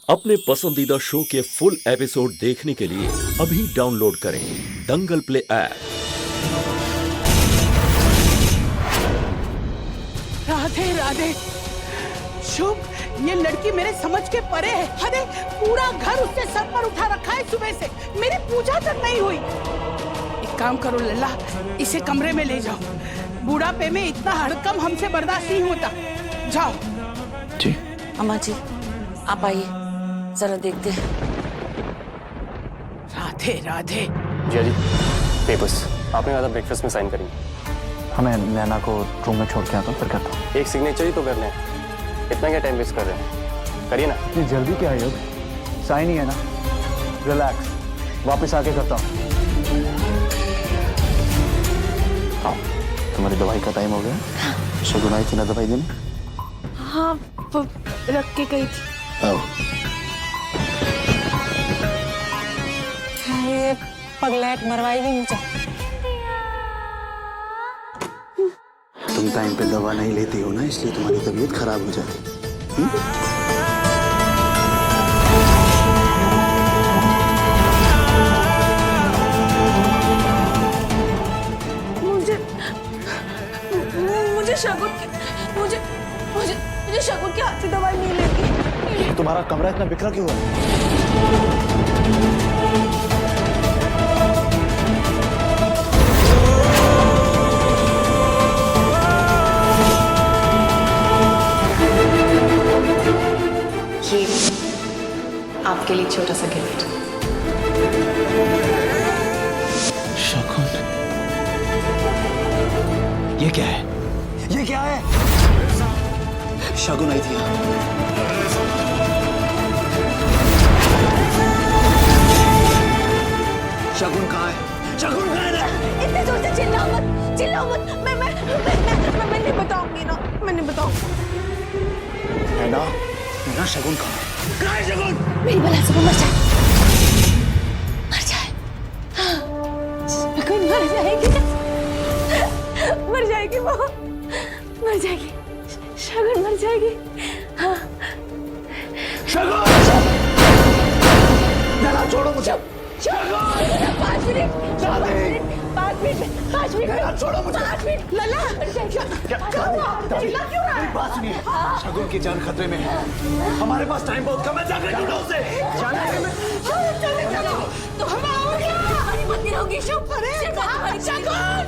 अपने पसंदीदा शो के फुल एपिसोड देखने के लिए अभी डाउनलोड करें दंगल प्ले ऐप। राधे राधे। शुभ, ये लड़की मेरे समझ के परे है। अरे पूरा घर उसने सर पर उठा रखा है सुबह से, मेरी पूजा तक नहीं हुई। एक काम करो लल्ला, इसे कमरे में ले जाओ। बुढ़ापे में इतना हड़कम हमसे बर्दाश्त नहीं होता। जाओ। जी अम्मा जी, आप आइए, जरा देखते हैं। राधे राधे। जी जी, पेपर्स आपने कहा था ब्रेकफास्ट में साइन करेंगे। हमें नैना को रूम में छोड़ के आता हूँ, फिर करता हूँ। एक सिग्नेचर ही तो करना है, इतना क्या टाइम वेस्ट कर रहे हैं, करिए ना। इतनी जल्दी क्या है योग? साइन ही है ना, रिलैक्स, वापस आके करता हूँ। हाँ, तुम्हारी दवाई का टाइम हो गया। शगुन आई थी ना दवाई देने? हाँ, रख के गई थी। ये पगलेट मरवाई भी मुझे। तुम टाइम पे दवा नहीं लेती हो ना, इसलिए तुम्हारी तबीयत खराब हो जाती। मुझे शगुन के हाथ से दवाई नहीं लेती। तुम्हारा कमरा इतना बिखरा क्यों है? ये आपके लिए छोटा सा गिफ्ट। शगुन, ये क्या है? ये क्या है? शगुन आई थी यहाँ। शगुन कहाँ है? शगुन कहाँ है? इतने जोर से चिल्लाओ मत। मैं नहीं बताऊंगी ना, मैं नहीं बताऊंगी। है ना? मेरा शगुन कहाँ है? कहाँ है शगुन? मेरी बला से वो मर जाए। शगुन मर जाएगी वो, मर जाएगी। शगुन मर जाएगी। हाँ। शगुन! नैना छोड़ो मुझे। 5 मिनट। नैना छोड़ो मुझे। 5 मिनट। लल्ला, क्या हुआ? चिल्ला क्यों रहा है? मेरी बात सुनिए, शगुन की जान खतरे में है। हमारे पास टाइम बहुत कम है, जाकर ढूंढो उसे। चलो, तो हम आओगे। हमारी बंदी होगी शुभ। अरे शगुन,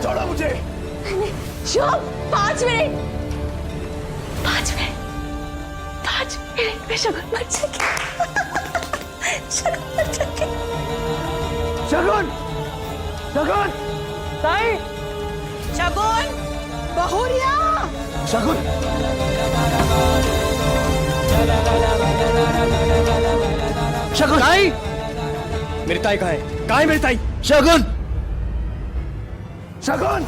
छोड़ो मुझे। शुभ, 5 मिनट में शगुन मर जाएगी। शगुन मर जाएगी। शगुन! शगुन! ताई, शगुन, बहुरिया। शगुन! शगुन! ताई, मेरी ताई कहाँ है? कहाँ है मेरी ताई? शगुन! शगुन!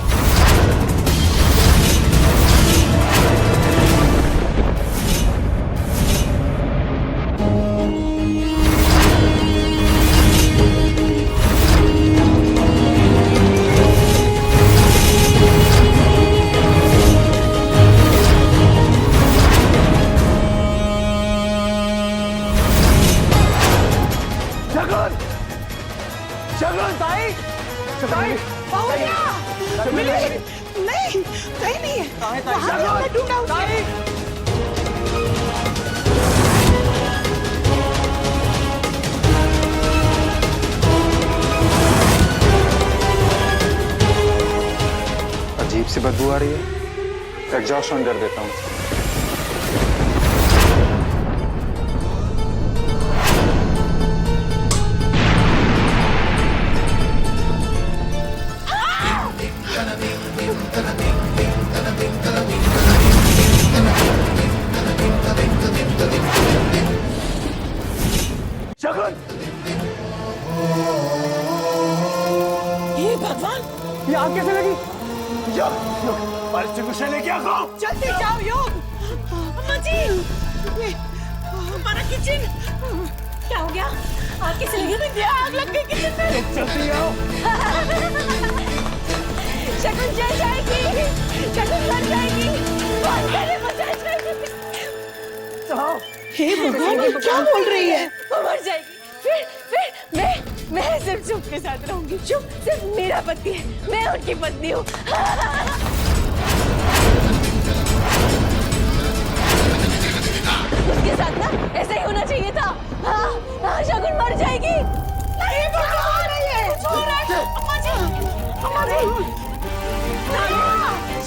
शगुन! ताई, बहुरिया। नहीं, कहीं नहीं है। वहाँ भी हमने ढूंढा उसे। अजीब सी बदबू आ रही है, एग्जॉस्ट ऑन कर देता हूँ। शगुन! हे भगवान, ये आग कैसे लगी? फायर लेके आओ। जल्दी जाओ योग। अम्मा जी, हमारा किचन। क्या हो गया? आग कैसे लगी? आग लग गई किचन में। जल्दी आओ। शगुन जल जाएगी। शगुन मर जाएगी। कौन करे बचा जाएगी? हे भगवान, ये क्या बोल रही है? वो मर जाएगी। फिर मैं सिर्फ शुभ के साथ रहूंगी। शुभ सिर्फ मेरा पति है, मैं उनकी पत्नी हूँ। उसके साथ ना ऐसा ही होना चाहिए था। हाँ, शगुन मर जाएगी। नहीं भगवान, कुछ हो रहा है। अम्मा जी, अम्मा जी।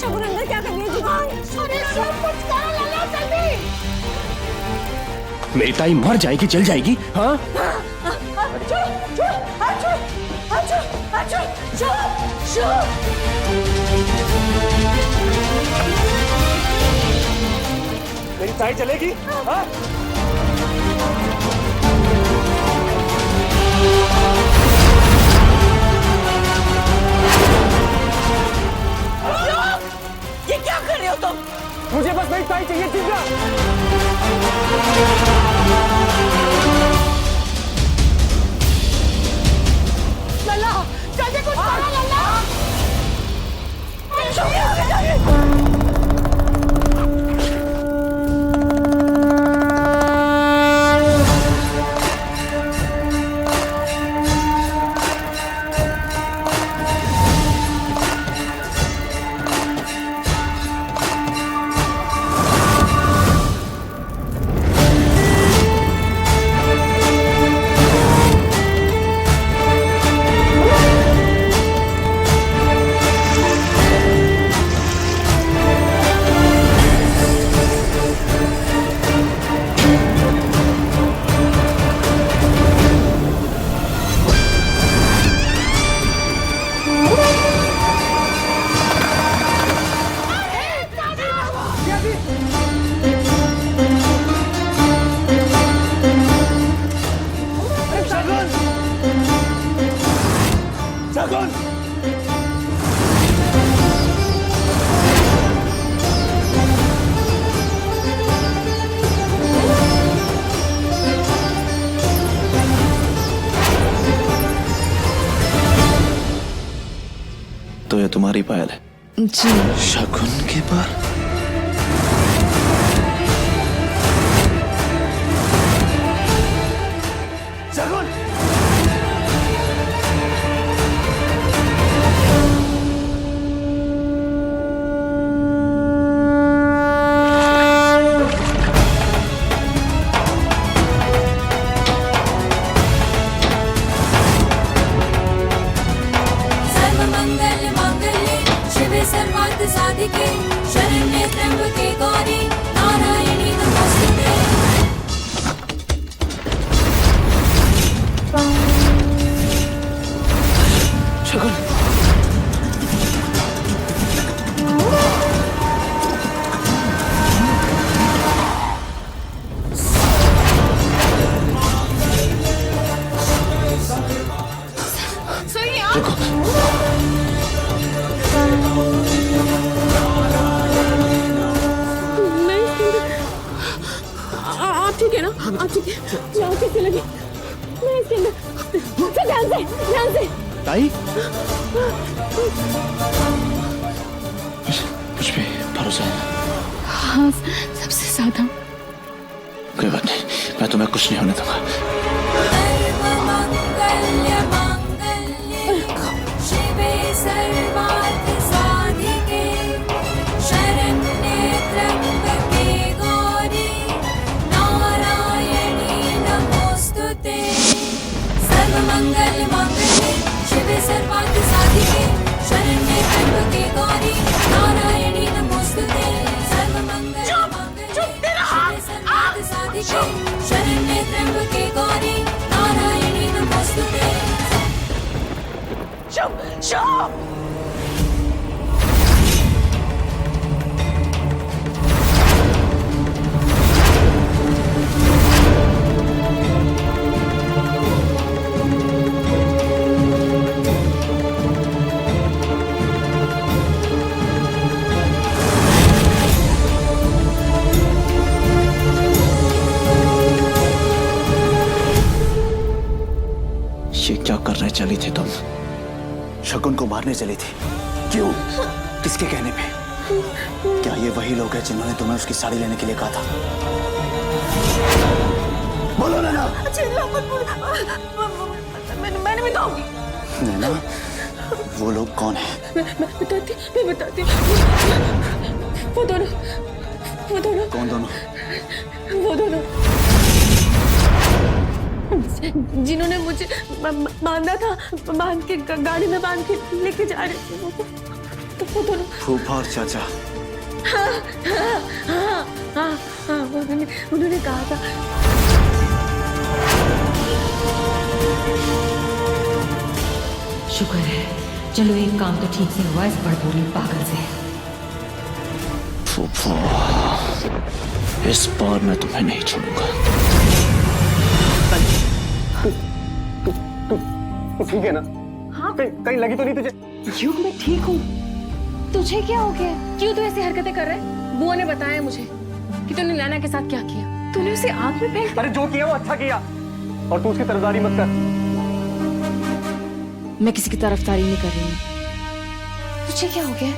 शगुन अंदर क्या कर रही है जुबान? अरे सब कुछ करो लल्ला, जल्दी। मेरी ताई मर जाएगी, जल जाएगी। हाँ मेरी ताई जलेगी। हाँ ये क्या कर रहे हो तुम? मुझे बस मेरी ताई चाहिए, दिव्या। लल्ला, जल्दी कुछ करो लल्ला। तो ये तुम्हारी पायल है? जी। शगुन के पार? शगुन! साधिके शरण्ये त्र्यंबके गौरी नारायणी नमोस्तुते। शगुन! आप ठीक है ना? आप ठीक है? यहाँ कैसे लगी? मैं इसके अंदर ध्यान से। ताई? मुझ पे भरोसा है? हाँ, सबसे ज्यादा। कोई बात नहीं, मैं तुम्हें कुछ नहीं होने दूंगा। सर्वमंगल्य मांगल्ये शिवे सर्वार्थ साधिके शरण्ये त्र्यंबके गौरी नारायणी नमोस्तुते। सर्वमंगल्य मांगल्ये शिवे सर्वार्थ साधिके शरण्ये त्र्यंबके गौरी नारायणी नमोस्तुते। सर्वमंगल्य मांगल्ये शिवे सर्वार्थ साधिके शरण्ये त्र्यंबके गौरी नारायणी नमोस्तुते। शुभ ये क्या करने चली थी तुम? शगुन को मारने चली थी? क्यों? किसके कहने पे? क्या ये वही लोग हैं जिन्होंने तुम्हें उसकी साड़ी लेने के लिए कहा था? बोलो नैना। चिल्ला मत बोल। मैंने बताऊंगी। नैना, वो लोग कौन है? मैं बताती हूँ। वो दोनों कौन दोनों? वो दोनों जिन्होंने मुझे बांधा था, बांध के गाड़ी में बांध के लेके जा रहे थे, वो दोनों। फूफा और चाचा। हाँ, उन्होंने कहा था। शुक्र है, चलो एक काम तो ठीक से हुआ इस बड़बोली पागल से। फूफा, इस बार मैं तुम्हें नहीं छोड़ूंगा। तू ठीक है ना? हाँ, कहीं लगी तो नहीं तुझे? युग, मैं ठीक हूँ। तुझे क्या हो गया? क्यों तू ऐसी हरकतें कर रहा है? बुआ ने बताया मुझे कि तूने नैना के साथ क्या किया। तूने उसे आग में फेंक। अरे जो किया वो अच्छा किया, और तू उसकी तरफदारी मत कर। मैं किसी की तरफदारी नहीं कर रही हूँ। तुझे क्या हो गया?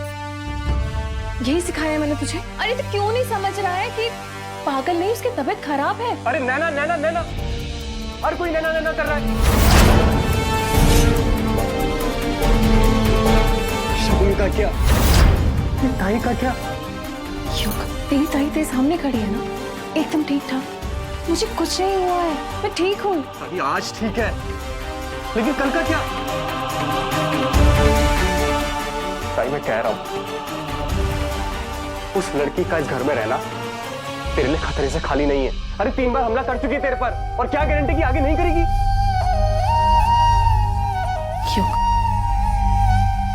यही सिखाया मैंने तुझे। अरे तू क्यों नहीं समझ रहा है कि पागल नहीं, उसकी तबीयत खराब है। अरे नैना नैना नैना, हर कोई नैना नैना कर रहा है। शगुन का क्या? ताई का क्या? युग, तेरी ताई तेरे सामने खड़ी है ना, एकदम ठीक ठाक। मुझे कुछ नहीं हुआ है, मैं ठीक हूँ। अभी आज ठीक है, लेकिन कल का क्या? ताई मैं कह रहा हूं, उस लड़की का इस घर में रहना तेरे लिए खतरे से खाली नहीं है। अरे 3 बार हमला कर चुकी है तेरे पर, और क्या गारंटी कि आगे नहीं करेगी? युग,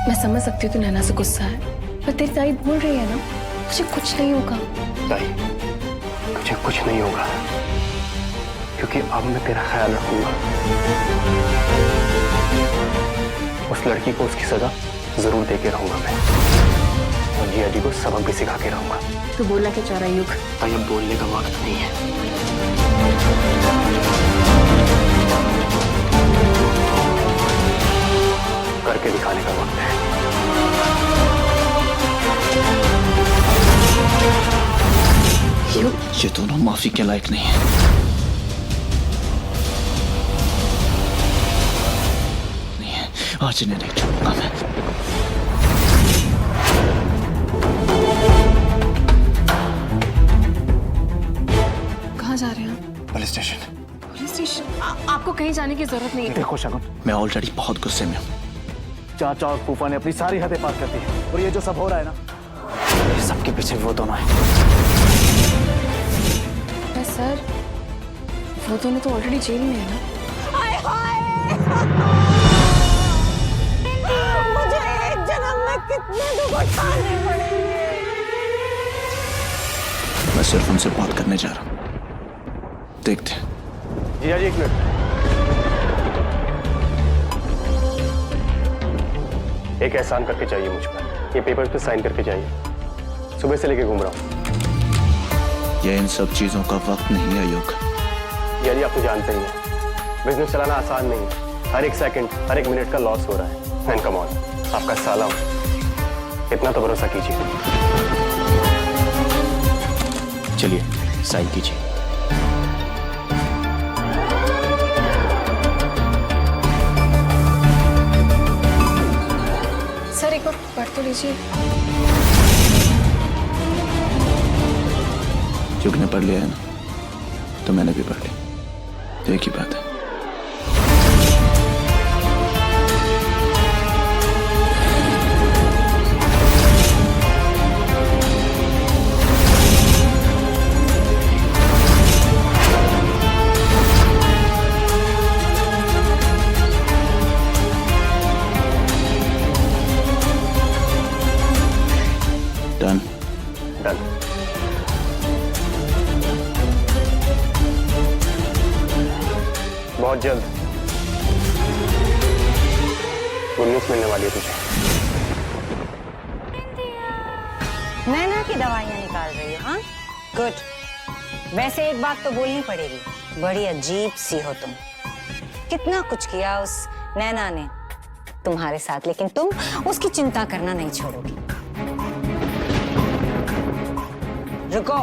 मैं समझ सकती हूँ तू नैना से गुस्सा है, पर तेरी ताई बोल रही है ना, मुझे कुछ नहीं होगा। ताई, मुझे कुछ नहीं होगा, क्योंकि अब मैं तेरा ख्याल रखूंगा। उस लड़की को उसकी सजा जरूर देके रहूंगा मैं, और जिया जी को सबक भी सिखा के रहूंगा। तू बोलना क्या चाह रहा है युग? ताई, अब बोलने का वक्त नहीं है। करके दिखाने का वक्त है। ये दोनों माफी के लायक नहीं है। नहीं है, आज इन्हें नहीं छोड़ूंगा मैं। कहाँ जा रहे हैं आप? Police station. Police station? आपको कहीं जाने की जरूरत नहीं है। देखो शगुन, मैं ऑलरेडी बहुत गुस्से में हूँ। चाचा और फूफा ने अपनी सारी हदें पार कर दी है, और ये जो सब हो रहा है ना, ये सबके पीछे वो दोनों हैं। सर, वो दोनों तो ऑलरेडी जेल में है ना? मुझे एक जन्म में कितने दुख उठाने पड़ेंगे। मैं सिर्फ उनसे बात करने जा रहा हूँ, देखते हैं। जिया जी, 1 मिनट। एक एहसान करके चाहिए मुझ पर, ये पेपर पे साइन करके चाहिए। सुबह से लेके घूम रहा हूँ। ये इन सब चीजों का वक्त नहीं है युग। यानी आप तो जानते ही हैं, बिजनेस चलाना आसान नहीं है। हर एक सेकंड, हर एक मिनट का लॉस हो रहा है। एंड कम ऑन, आपका साला हूं, इतना तो भरोसा कीजिए। चलिए साइन कीजिए। सर एक बार पढ़ तो लीजिए। युग ने पढ़ लिया है ना, तो मैंने भी पढ़ लिया, एक ही बात है। डन। डन। बहुत जल्द गुड न्यूज़ मिलने वाली है तुझे। नैना की दवाइयाँ निकाल रही हो? हाँ, गुड। वैसे एक बात तो बोलनी पड़ेगी, बड़ी अजीब सी हो तुम। कितना कुछ किया उस नैना ने तुम्हारे साथ, लेकिन तुम उसकी चिंता करना नहीं छोड़ोगी। रुको।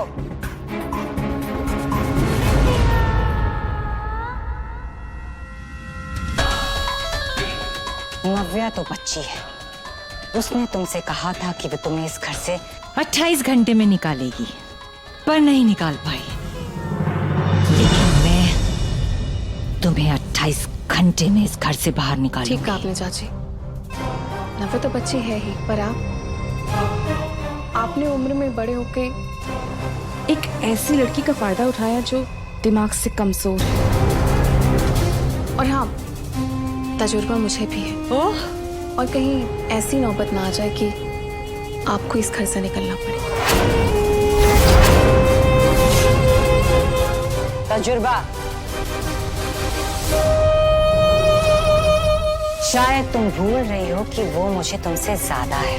दिव्या तो बच्ची है, उसने तुमसे कहा था कि वो तुम्हें इस घर से 28 घंटे में निकालेगी, पर नहीं निकाल पाई। लेकिन मैं तुम्हें 28 घंटे में इस घर से बाहर निकालूंगी। ठीक कहा आपने चाची। नफा तो बच्ची है ही, पर आपने उम्र में बड़े होके एक ऐसी लड़की का फायदा उठाया जो दिमाग से कमजोर है। और हाँ, तजुर्बा मुझे भी है। और कहीं ऐसी नौबत ना आ जाए कि आपको इस घर से निकलना पड़े। तजुर्बा शायद तुम भूल रही हो कि वो मुझे तुमसे ज्यादा है।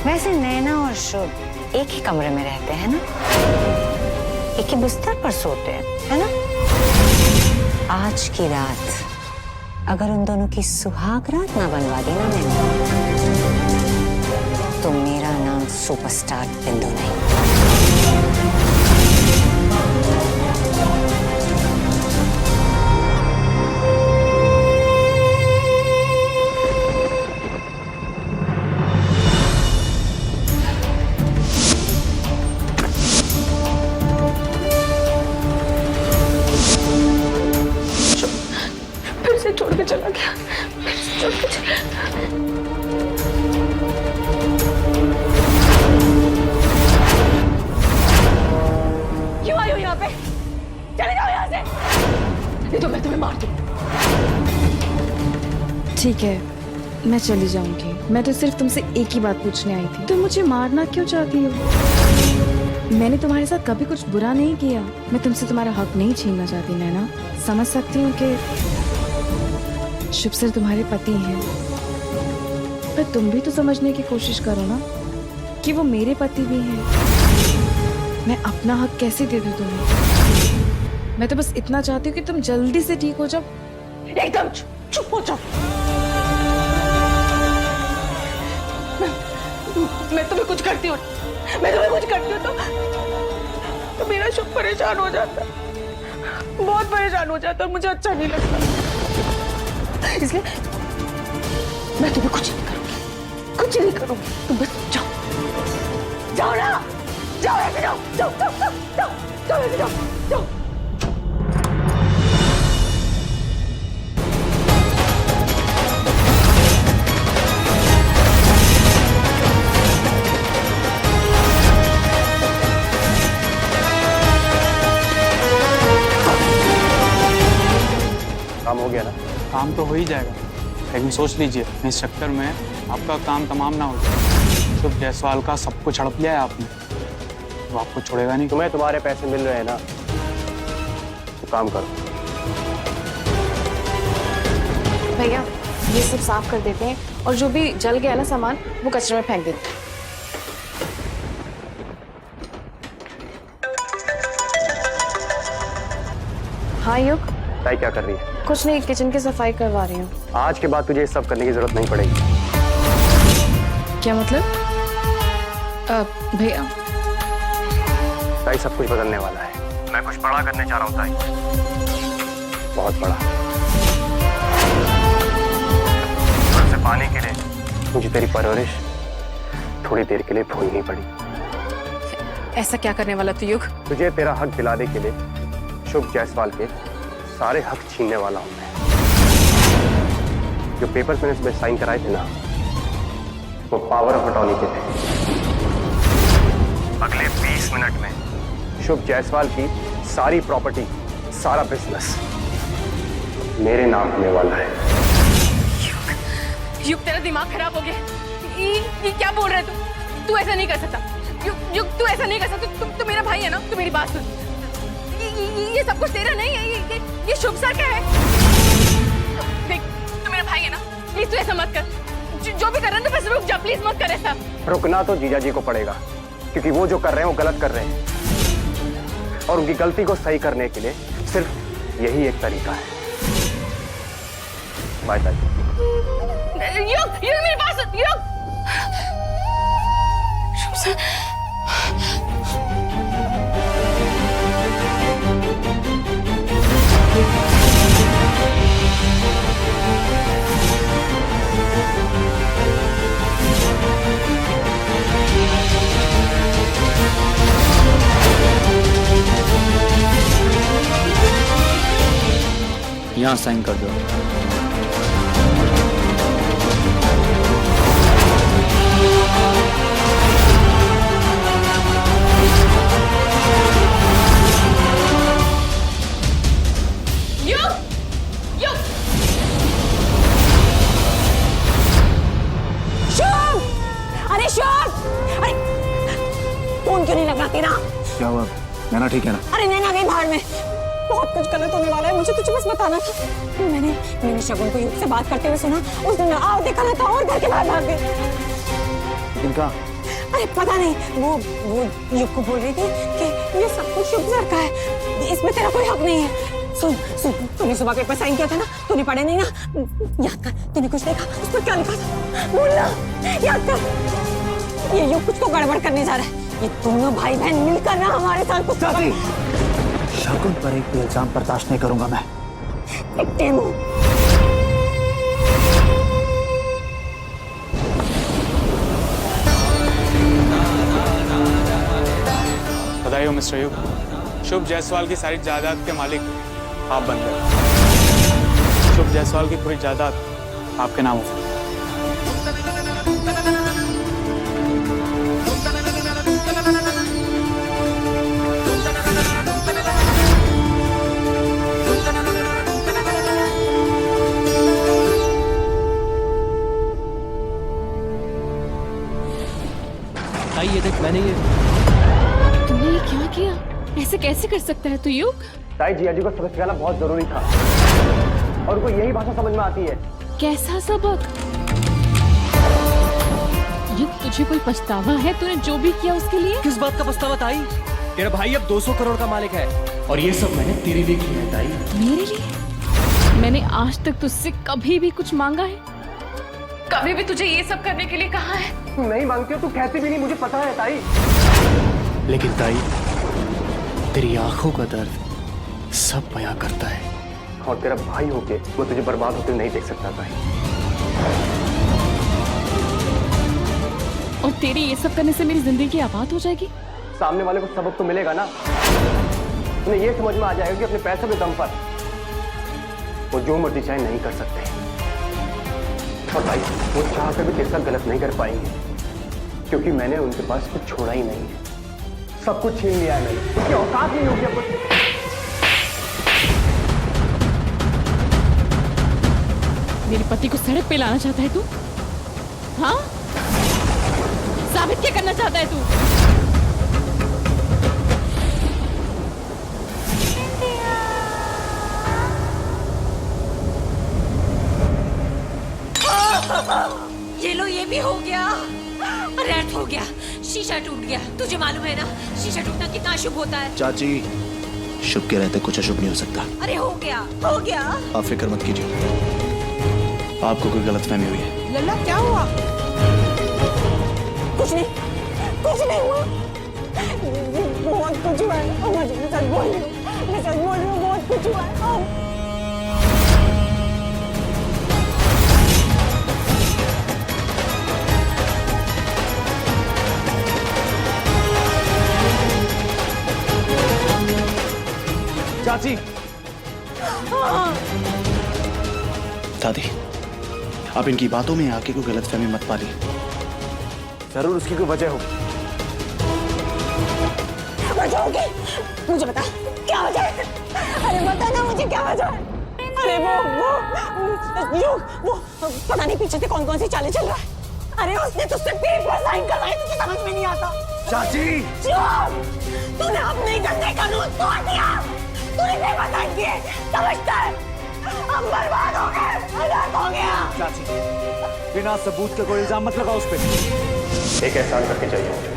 वैसे नैना और शुभ एक ही कमरे में रहते हैं ना, एक ही बिस्तर पर सोते हैं, है ना? आज की रात अगर उन दोनों की सुहाग रात ना बनवा दी ना मैंने, तो मेरा नाम सुपरस्टार बिंदु नहीं। छोड़ के चला गया, छोड़ के चला। क्यों आई हो यहाँ पे? चले जाओ यहाँ से, नहीं तो मैं तुम्हें मार दूँ। ठीक है, मैं चली जाऊंगी। मैं तो सिर्फ तुमसे एक ही बात पूछने आई थी, तुम मुझे मारना क्यों चाहती हो? मैंने तुम्हारे साथ कभी कुछ बुरा नहीं किया। मैं तुमसे तुम्हारा हक नहीं छीनना चाहती नैना। समझ सकती हूँ कि शुभ सर तुम्हारे पति हैं, पर तुम भी तो समझने की कोशिश करो ना कि वो मेरे पति भी हैं। मैं अपना हक कैसे दे दूं तुम्हें? मैं तो बस इतना चाहती हूँ कि तुम जल्दी से ठीक हो जाओ। एकदम चुप हो जाओ। मैं तुम्हें कुछ करती हूँ, तो मेरा शुभ परेशान हो जाता है, बहुत परेशान हो जाता है, मुझे अच्छा नहीं लगता। इसलिए मैं तुम्हें कुछ नहीं करूंगी, तुम बस जाओ ना, जाओ ऐसे जाओ। काम हो गया ना? काम तो हो ही जाएगा, लेकिन सोच लीजिए इस चक्कर में आपका काम तमाम ना हो जाए। शुभ जायसवाल का सब कुछ हड़प लिया है आपने, तो आपको छोड़ेगा नहीं। तुम्हें तुम्हारे पैसे मिल रहे हैं ना, तो काम करो। भैया ये सब साफ कर देते हैं, और जो भी जल गया ना सामान वो कचरे में फेंक देते हैं। हाँ युग, ताई क्या कर रही है? कुछ नहीं, किचन की सफाई करवा रही हूँ। आज के बाद तुझे ये सब करने की जरूरत नहीं पड़ेगी। क्या मतलब? भैया ताई सब कुछ बदलने वाला है। मैं कुछ बड़ा करने जा रहा हूँ ताई, बहुत बड़ा। उसे पाने के लिए मुझे तेरी परवरिश थोड़ी देर के लिए भूलनी पड़ी। ऐसा क्या करने वाला तू युग? तुझे तेरा हक दिलाने के लिए शुभ जायसवाल के सारे हक छीनने वाला हूं मैं। जो पेपर्स मैंने सुबह साइन कराए थे ना, वो पावर ऑफ अटॉर्नी के थे। अगले 20 मिनट में शुभ जायसवाल की सारी प्रॉपर्टी, सारा बिजनेस मेरे नाम होने वाला है। युग तेरा दिमाग खराब हो गया। ये क्या बोल रहा है तू? ऐसा नहीं कर सकता युग, तू ऐसा नहीं कर सकता। तू मेरा भाई है ना, तू मेरी बात सुन। ये सब कुछ तेरा नहीं है, ये शुभ सर का है। देख, तू मेरा भाई है ना, प्लीज तू ऐसा मत कर। जो भी कर रहे हैं तो बस रुक जा, प्लीज मत कर ऐसा। रुकना तो जीजा जी को पड़ेगा, क्योंकि वो जो कर रहे हैं वो गलत कर रहे हैं, और उनकी गलती को सही करने के लिए सिर्फ यही एक तरीका है। Bye bye. युग मेरी बात सुन। युग, शुभ सर यहाँ साइन कर दो। अरे शुभ! अरे फोन क्यों नहीं लग रहा तेरा? क्या हुआ? नैना ठीक है ना? अरे नैना गई बाहर में। बहुत कुछ गलत होने वाला है, मुझे तुझे बस बताना था। मैंने शगुन को युग से बात करते हुए सुना। उस दिन आओ देखा ना था और घर के बाहर भाग गए। लेकिन कहाँ? अरे पता नहीं, वो युग को बोल रही थी कि ये सब कुछ शुभ सर का है, इसमें तेरा कोई हक नहीं है। सुन तूने सुबह पेपर साइन किया था ना, तूने पढ़े नहीं ना? याद कर, तूने कुछ देखा उस पर क्या लिखा था? बोलना, याद कर। ये युग कुछ तो गड़बड़ करने जा रहा है। ये दोनों भाई बहन मिलकर ना हमारे साथ कुछ शगुन पर एक भी इल्जाम बर्दाश्त नहीं करूंगा मैं। बधाई हो मिस्टर युग। शुभ जायसवाल की सारी जायदाद के मालिक आप बन गए। शुभ जायसवाल की पूरी जायदाद आपके नाम हो। ये देख, मैंने ये तूने ये क्या किया? ऐसे कैसे कर सकता है तू युग? ताई जिया जी को सबक सिखाना बहुत जरूरी था और उनको यही भाषा समझ में आती है। कैसा सबक? युग, तुझे कोई पछतावा है तूने जो भी किया उसके लिए? किस बात का पछतावा ताई? तेरा भाई अब 200 करोड़ का मालिक है और ये सब मैंने तेरे लिए किया है ताई। मेरे लिए? मैंने आज तक तुझसे कभी भी कुछ मांगा है? कभी भी तुझे ये सब करने के लिए कहा है? तू नहीं मांगती हो, तू कहती भी नहीं, मुझे पता है ताई। लेकिन ताई, तेरी आंखों का दर्द सब बयां करता है। और तेरा भाई होके वो तुझे बर्बाद होते नहीं देख सकता ताई। और तेरी ये सब करने से मेरी जिंदगी आबाद हो जाएगी? सामने वाले को सबक तो मिलेगा ना। उन्हें ये समझ में आ जाएगा कि अपने पैसों के दम पर वो जो मर्जी चाहे नहीं कर सकते। और भाई वो चाह कर भी तेरे साथ गलत नहीं कर पाएंगे, क्योंकि मैंने उनके पास कुछ छोड़ा ही नहीं है। सब कुछ छीन लिया है मैंने, उसकी औकात नहीं होगी अब कुछ। मेरे पति को सड़क पे लाना चाहता है तू? हाँ? साबित क्या करना चाहता है तू? ये लो, ये भी हो गया। अरे हो गया, शीशा टूट गया। तुझे मालूम है ना शीशा टूटना कितना अशुभ होता है। चाची, शुभ के रहते कुछ अशुभ नहीं हो सकता। अरे हो गया। आप फिक्र मत कीजिए, आपको कोई गलतफहमी हुई है। लल्ला क्या हुआ? कुछ नहीं हुआ। बहुत कुछ हुआ है। अम्मा जी, मैं सच बोल रही हूँ, बहुत कुछ हुआ है। चाची, दादी, आप इनकी बातों में आके कोई गलतफहमी मत पालिए। जरूर उसकी कोई वजह हो। वजह होगी? मुझे बता, क्या वजह है? अरे बता ना मुझे, क्या वजह है? अरे वो पता नहीं पीछे से कौन कौन सी चालें चल रहा है। अरे उसने तुझसे पेपर साइन करवाए, तुझे समझ में नहीं आता। चाची, तूने अपने गंदे कानून तोड़ दिया। तूने पेपर साइन किए, समझता है? हम बर्बाद हो गए, अनाथ हो गया। चाची, बिना सबूत के कोई इल्जाम मत लगाओ उस पे। एक एहसान करके चाहिए मुझे।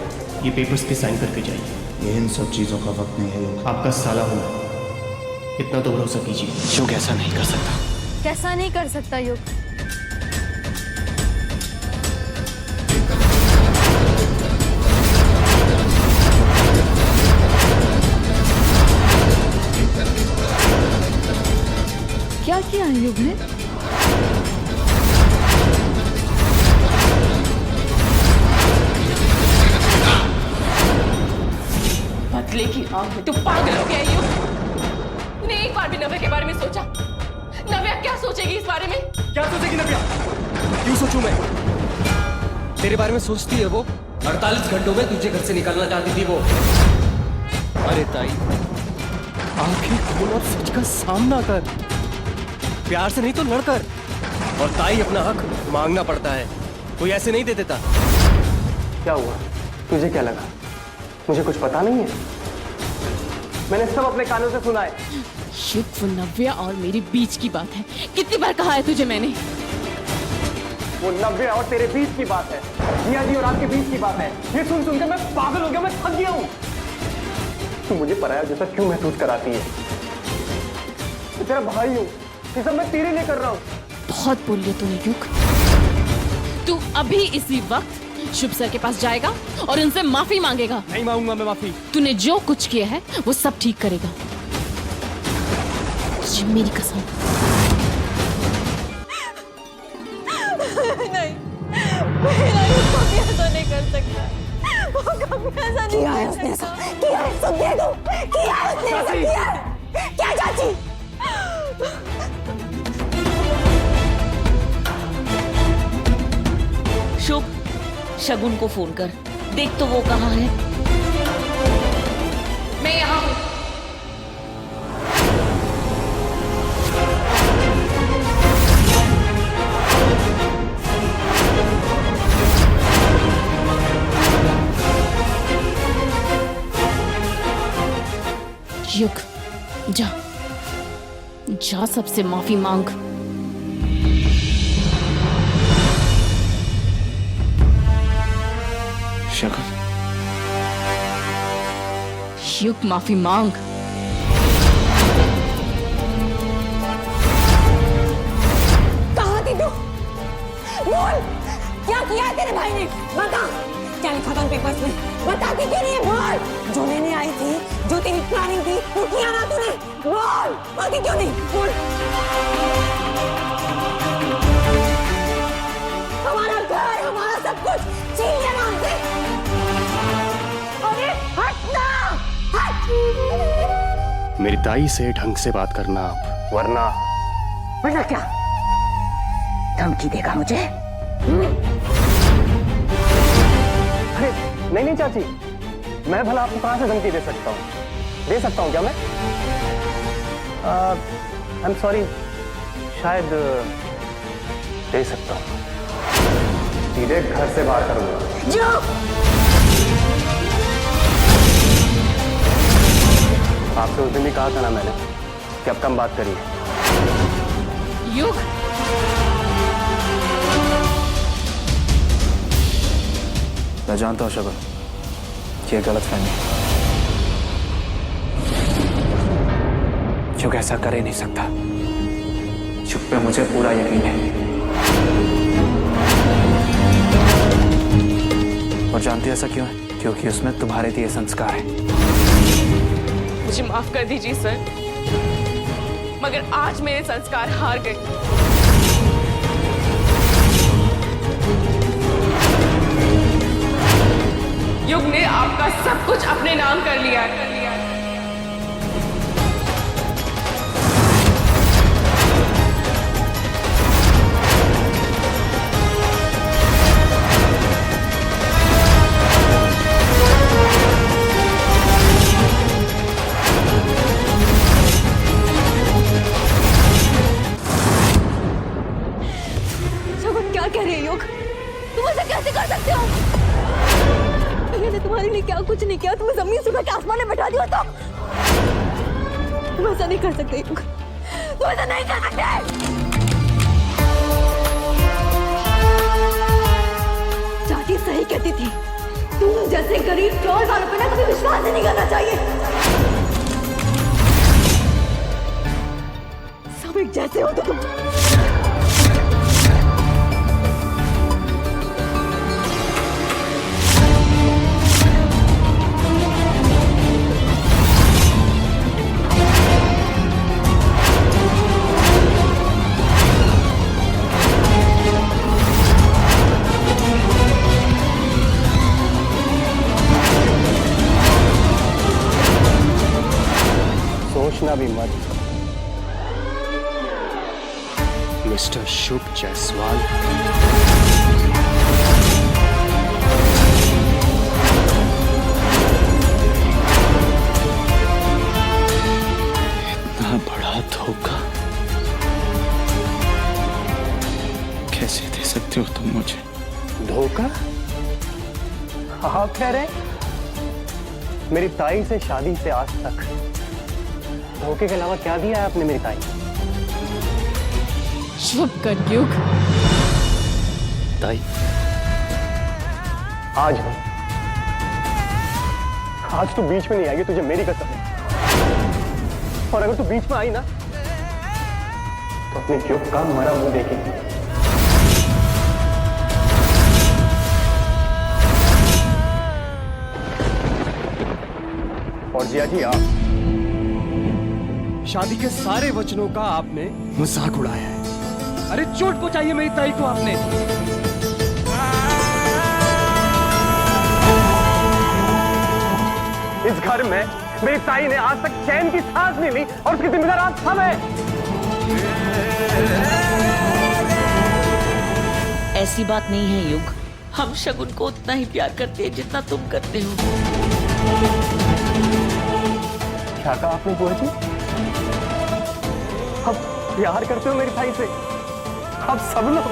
ये पेपर्स पे साइन करके जाइए। ये इन सब चीजों का वक्त नहीं है योग। आपका साला हूँ, इतना तो भरोसा कीजिए। योग ऐसा नहीं कर सकता। कैसा नहीं कर सकता युग? क्या किया है युग ने? बदले की आग में तू पागल हो गया युग। तूने एक बार भी नवे के बारे में सोचा? नव्या क्या सोचेगी इस बारे में? क्या सोचेगी नव्या? क्यों सोचूं मैं? तेरे बारे में सोचती है वो। 48 घंटों में तुझे घर से निकालना चाहती थी वो। अरे ताई, आंखें खोल और सच का सामना कर। प्यार से नहीं तो लड़कर। और ताई, अपना हक मांगना पड़ता है, कोई ऐसे नहीं दे देता। क्या हुआ? तुझे क्या लगा मुझे कुछ पता नहीं है? मैंने सब अपने कानों से सुना है। शिव, नव्या और मेरे बीच की बात है। कितनी बार कहा है तुझे मैंने? वो नव्या और तेरे बीच की बात है, जिया जी और आपके बीच की बात है। ये सुन सुनकर मैं पागल हो गया, मैं थक गया हूँ। तू मुझे पराया जैसा क्यों महसूस कराती है? मैं तेरा भाई हूँ, ये सब मैं तेरे लिए कर रहा हूँ। बहुत बोल लिया तूने युग। तू अभी इसी वक्त शुभ सर के पास जाएगा और उनसे माफी मांगेगा। नहीं मांगूंगा मैं माफी। तूने जो कुछ किया है वो सब ठीक करेगा, ये मेरी कसम। नहीं, मेरा युग कभी ऐसा नहीं कर सकता। वो कभी ऐसा नहीं किया है उसने ऐसा, किया है, सब दे दो, किया है उसने ऐसा, किया है। क्या चाची? शुभ, शगुन को फोन कर, देख तो वो कहाँ है। मैं यहाँ हूँ। युग, जा जा, सबसे माफी मांग। शगुन, युग, माफी मांग। कहाँ थी तू? बोल, क्या किया है तेरे भाई ने? बता, क्या लिखा था पेपर्स में? बताती क्यों नहीं है? बोल, जो लेने आई थी, जो तेरी प्लानिंग थी, वो किया ना तूने? बोल, बताती क्यों नहीं? बोल। हमारा घर, हमारा सब कुछ छीन लिया ना हमसे। अरे हट ना, हट। मेरी ताई से ढंग से बात करना आप, वरना क्या धमकी देगा मुझे? अरे नहीं नहीं चाची, मैं भला आपको कहां से धमकी दे सकता हूँ? दे सकता हूँ क्या मैं? आई एम सॉरी, शायद दे सकता हूँ। सीधे घर से बाहर करूंगा। जो आपसे उस दिन भी कहा था ना मैंने कि अब कम बात करिए। युग, मैं जानता हूँ शगुन, ये गलत फहमी। युग ऐसा कर ही नहीं सकता। युग पे मुझे पूरा यकीन है। और जानती है ऐसा क्यों है? क्योंकि उसमें तुम्हारे दिए संस्कार है। मुझे माफ कर दीजिए सर, मगर आज मेरे संस्कार हार गए। युग ने आपका सब कुछ अपने नाम कर लिया है। क्या कह रहे हो युग? तुम ऐसा कैसे कर सकते हो? मैंने तुम्हारे लिए क्या कुछ नहीं किया, तुम्हें जमीन सुबह के आसमान में बैठा दिया तो तुम ऐसा नहीं कर सकते युग, तुम ऐसा नहीं कर सकते। चाची सही कहती थी, तुम जैसे गरीब चोर वालों पे ना कभी विश्वास नहीं करना चाहिए। सब एक जैसे हो तो तुम। सोचना भी मत। मिस्टर शुभ जायसवाल, इतना बड़ा धोखा कैसे दे सकते हो तुम मुझे? धोखा? आप कह रहे हैं मेरी ताई से शादी से आज तक धोखे के अलावा क्या दिया है आपने मेरी ताई? शुभ कलयुग। ताई, आज तू बीच में नहीं आएगी, तुझे मेरी कसम है। और अगर तू बीच में आई ना तो अपने युग का मरा मुंह देखेगी। और जिया जी, आप शादी के सारे वचनों का आपने मजाक उड़ाया है। अरे चोट पहुंचाई है मेरी ताई को आपने। इस घर में मेरी ताई ने आज तक चैन की सांस नहीं ली और उसकी जिम्मेदार आप सब है। ऐसी बात नहीं है युग, हम शगुन को उतना ही प्यार करते हैं जितना तुम करते हो। क्या कहा आपने बुआ जी? आप प्यार करते हो मेरी ताई से? आप सब लोग?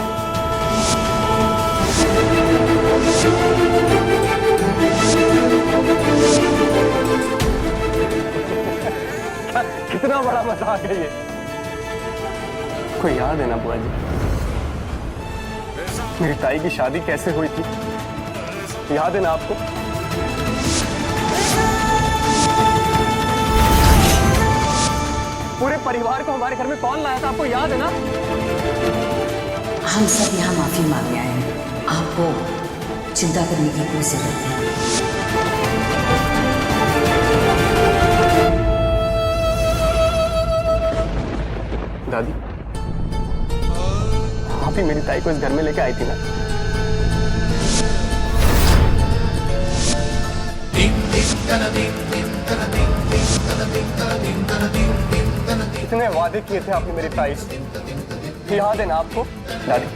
कितना बड़ा मजाक है ये। कोई याद है ना बुआ जी, मेरी ताई की शादी कैसे हुई थी? याद है ना आपको? पूरे परिवार को हमारे घर में कौन लाया था, आपको याद है ना? हम सब यहाँ माफी मांगने आए हैं, आपको चिंता करने की कोई जरूरत नहीं। दादी, आप ही मेरी ताई को इस घर में लेके आई थी ना? कितने वादे किए थे आपने मेरी ताई से, याद है ना आपको? दादी,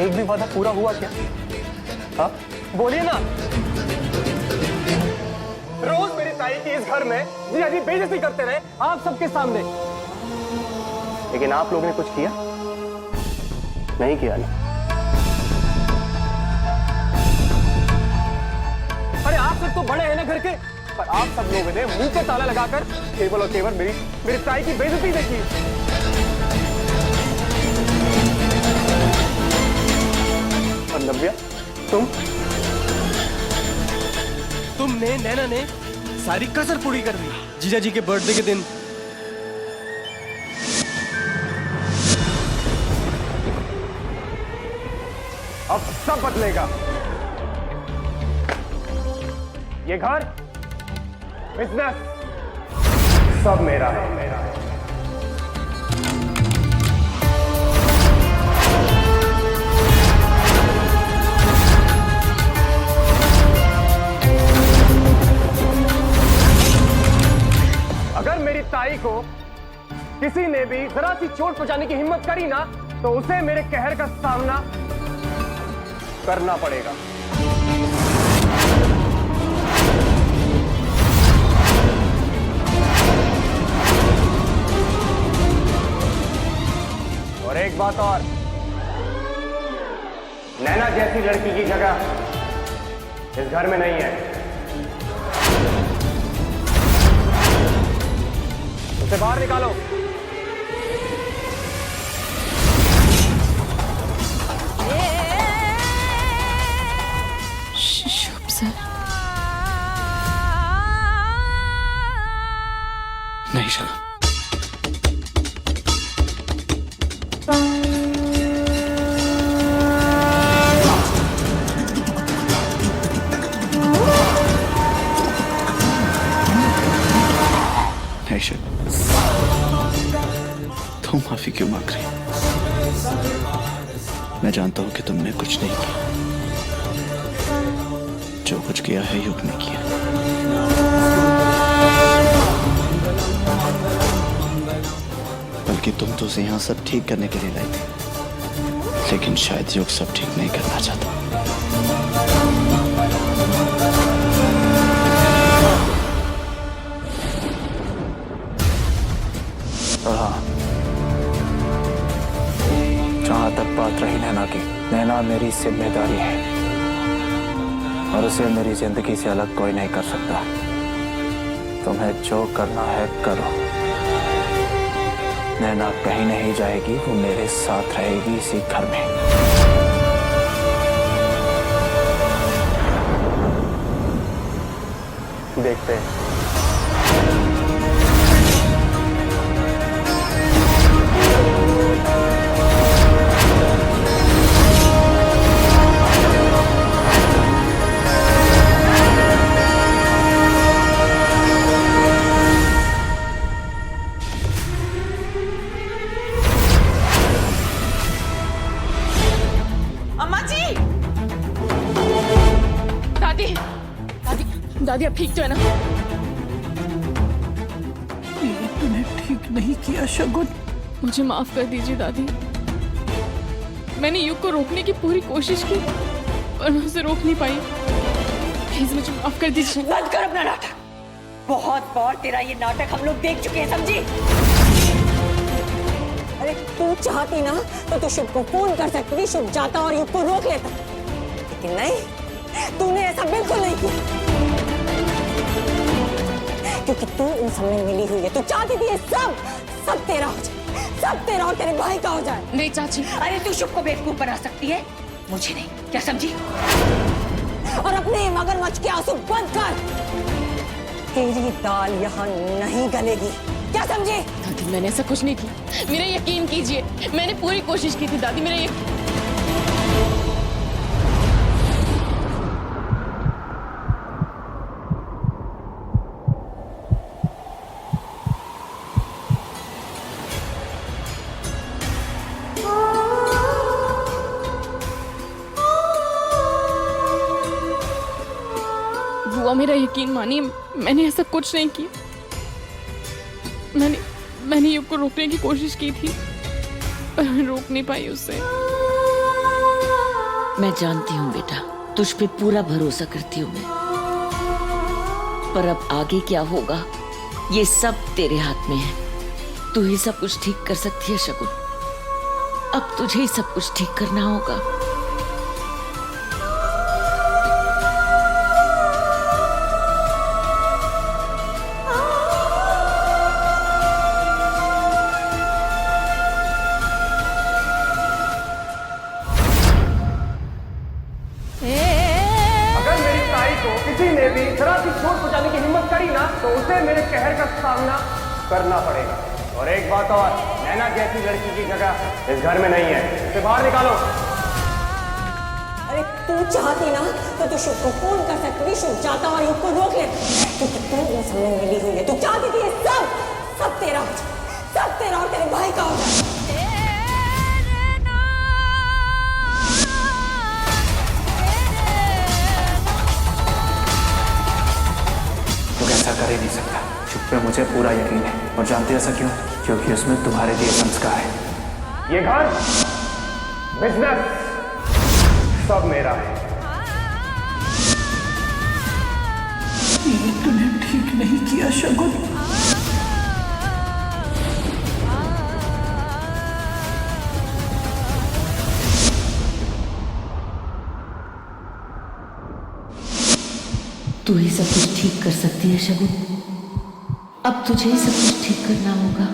एक भी वादा पूरा हुआ क्या? हाँ, बोलिए ना। रोज मेरी ताई की इस घर में जी अजी बेइज्जती करते रहे आप सबके सामने, लेकिन आप लोगों ने कुछ किया नहीं? किया ना? अरे आप सब तो बड़े हैं ना घर के, पर आप सब लोगों ने मुंह पे ताला लगाकर केवल और केवल मेरी ताई की बेइज्जती देखी। और नव्या, तुमने, नैना ने सारी कसर पूरी कर दी जीजा जी के बर्थडे के दिन। अब सब बदलेगा। ये घर, बिजनेस सब मेरा है। अगर मेरी ताई को किसी ने भी जरा सी चोट पहुंचाने की हिम्मत करी ना, तो उसे मेरे कहर का सामना करना पड़ेगा। और एक बात और, नैना जैसी लड़की की जगह इस घर में नहीं है। उसे बाहर निकालो। शुभ सर। नहीं शगुन, नहीं शगुन, तुम माफी क्यों मांग रही? मैं जानता हूं कि तुमने कुछ नहीं किया, जो कुछ किया है युग ने किया। बल्कि तुम तो उसे यहाँ सब ठीक करने के लिए लाई थी, लेकिन शायद युग सब ठीक नहीं करना चाहता। और हाँ, जहां तक बात रही नैना की, नैना मेरी जिम्मेदारी है और उसे मेरी जिंदगी से अलग कोई नहीं कर सकता। तुम्हें जो करना है करो। नैना कहीं नहीं जाएगी, वो मेरे साथ रहेगी इसी घर में। देखते हैं। दादी अब ठीक तो है ना? ये तूने ठीक नहीं किया शगुन। मुझे माफ कर दीजिए दादी। मैंने युग को रोकने की पूरी कोशिश की पर मैं उसे रोक नहीं पाई। प्लीज मुझे माफ कर दीजिए। बंद कर अपना नाटक। बहुत बार तेरा ये नाटक हम लोग देख चुके हैं, समझी? अरे तू चाहती ना तो तू शुभ को फोन कर सकती, शुभ जाता और युग को रोक लेता, लेकिन नहीं, तूने ऐसा बिल्कुल नहीं किया क्योंकि तू इन सब में मिली हुई है। तू चाहती थी ये सब तेरा हो जाए, सब तेरा और तेरे भाई का हो जाए। नहीं चाची। अरे तू शुभ को बेवकूफ बना सकती है, मुझे नहीं, क्या समझी? और अपने मगरमच्छ के आंसू बंद कर। तेरी दाल यहाँ नहीं गलेगी, क्या समझी? दादी मैंने ऐसा कुछ नहीं किया, मेरा यकीन कीजिए। मैंने पूरी कोशिश की थी दादी, मेरा यकीन। बुआ मेरा यकीन मानिए, मैंने ऐसा कुछ नहीं किया। मैंने युग को रोकने की कोशिश की थी पर मैं रोक नहीं पाई उससे। मैं जानती हूँ बेटा, तुझ पे पूरा भरोसा करती हूँ मैं, पर अब आगे क्या होगा ये सब तेरे हाथ में है। तू ही सब कुछ ठीक कर सकती है शगुन, अब तुझे ही सब कुछ ठीक करना होगा। तो उसे मेरे कहर का सामना करना पड़ेगा। और एक बात और, नैना जैसी लड़की की जगह इस घर में नहीं है, इसे बाहर निकालो। अरे तू चाहती ना तो तू शुभ को फोन कर सकती, शुभ जाता और युग को रोक लेता, क्योंकि तू इन सब में मिली हुई है। तू चाहती थी ये सब तेरा हो जाए, सब तेरा और तेरे भाई का हो जाए। ऐसा कर ही नहीं सकता। शुभ पे मुझे पूरा यकीन है और जानते ऐसा क्यों? क्योंकि उसमें तुम्हारे लिए संस्कार है। ये घर, बिजनेस सब मेरा है। ये तूने ठीक नहीं किया शगुन। तू ही सब कुछ ठीक कर सकती है शगुन, अब तुझे ही सब कुछ ठीक करना होगा।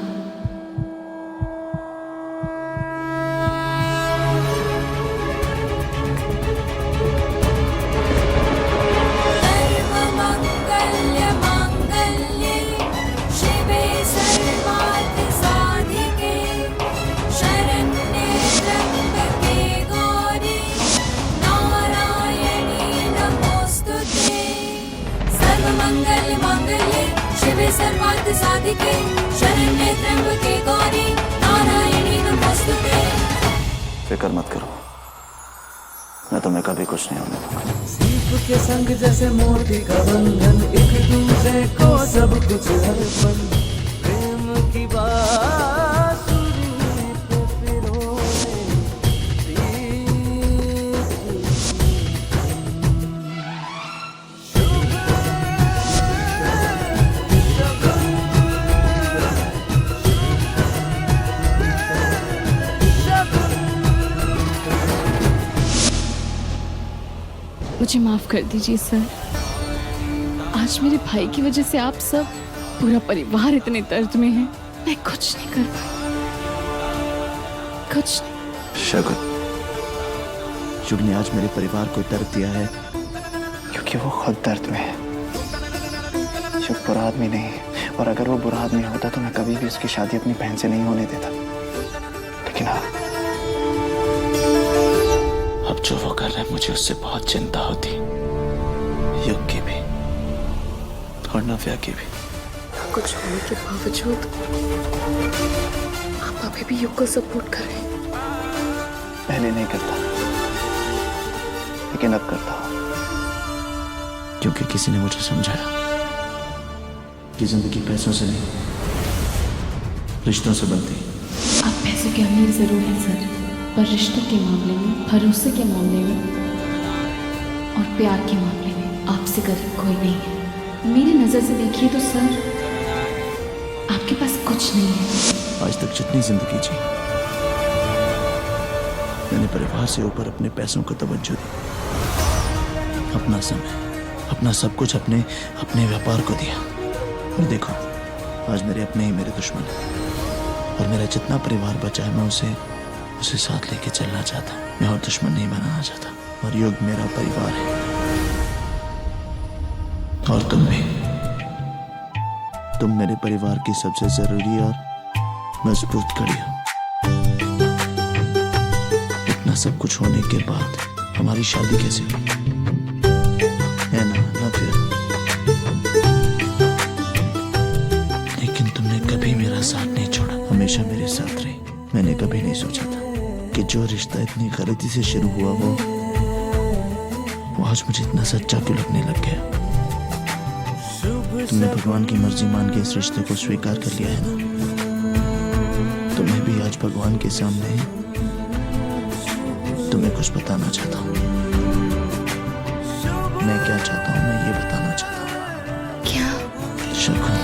सर्वार्थ साधिके शरण्ये त्र्यंबके गौरी नारायणी नमोस्तुते। फिक्र मत करो, मैं तुम्हें कभी कुछ नहीं होने दूंगा। सीप के संग जैसे मोती का बंधन, एक दूसरे को सब कुछ अर्पण, प्रेम की बात मुझे माफ कर दीजिए सर। आज मेरे भाई की वजह से आप सब, पूरा परिवार इतने दर्द में है। मैं कुछ नहीं कर पाई, कुछ नहीं। शगुन, युग ने आज मेरे परिवार को दर्द दिया है क्योंकि वो खुद दर्द में है। युग बुरा आदमी नहीं है, और अगर वो बुरा आदमी होता तो मैं कभी भी उसकी शादी अपनी बहन से नहीं होने देता। लेकिन हाँ, अब जो वो कर रहा है मुझे उससे बहुत चिंता होती, युग की भी और नव्या की भी। कुछ होने के बावजूद आप अभी भी युग को सपोर्ट कर रहे हैं। पहले नहीं करता, लेकिन अब करता हूं, क्योंकि किसी ने मुझे समझाया कि जिंदगी पैसों से नहीं, रिश्तों से बनती। आप पैसों के अमीर जरूर हैं सर, पर रिश्तों के मामले में, भरोसे के मामले में और प्यार के मामले में आपसे गरीब कोई नहीं है। मेरी नजर से देखिए तो सर, आपके पास कुछ नहीं है। आज तक जितनी जिंदगी जी, मैंने परिवार से ऊपर अपने पैसों को तवज्जो दी, अपना समय, अपना सब कुछ अपने व्यापार को दिया। और देखो, आज मेरे अपने ही मेरे दुश्मन हैं, और मेरा जितना परिवार बचा है मैं उसे साथ लेके चलना चाहता हूँ। मैं और दुश्मन नहीं बनाना चाहता। और युग मेरा परिवार है, और तुम भी। तुम मेरे परिवार की सबसे जरूरी और मजबूत कड़ी हो। इतना सब कुछ होने के बाद हमारी शादी कैसे हुई, है ना नव्या? लेकिन तुमने कभी मेरा साथ नहीं छोड़ा, हमेशा मेरे साथ रही। मैंने कभी नहीं सोचा था कि जो रिश्ता इतनी गलती से शुरू हुआ वो आज मुझे इतना सच्चा क्यों लगने लग गया। तुमने भगवान की मर्जी मान के इस रिश्ते को स्वीकार कर लिया है ना। तो मैं भी आज भगवान के सामने तुम्हें कुछ बताना चाहता हूँ। मैं क्या चाहता हूँ, मैं ये बताना चाहता हूँ। क्या? शगुन,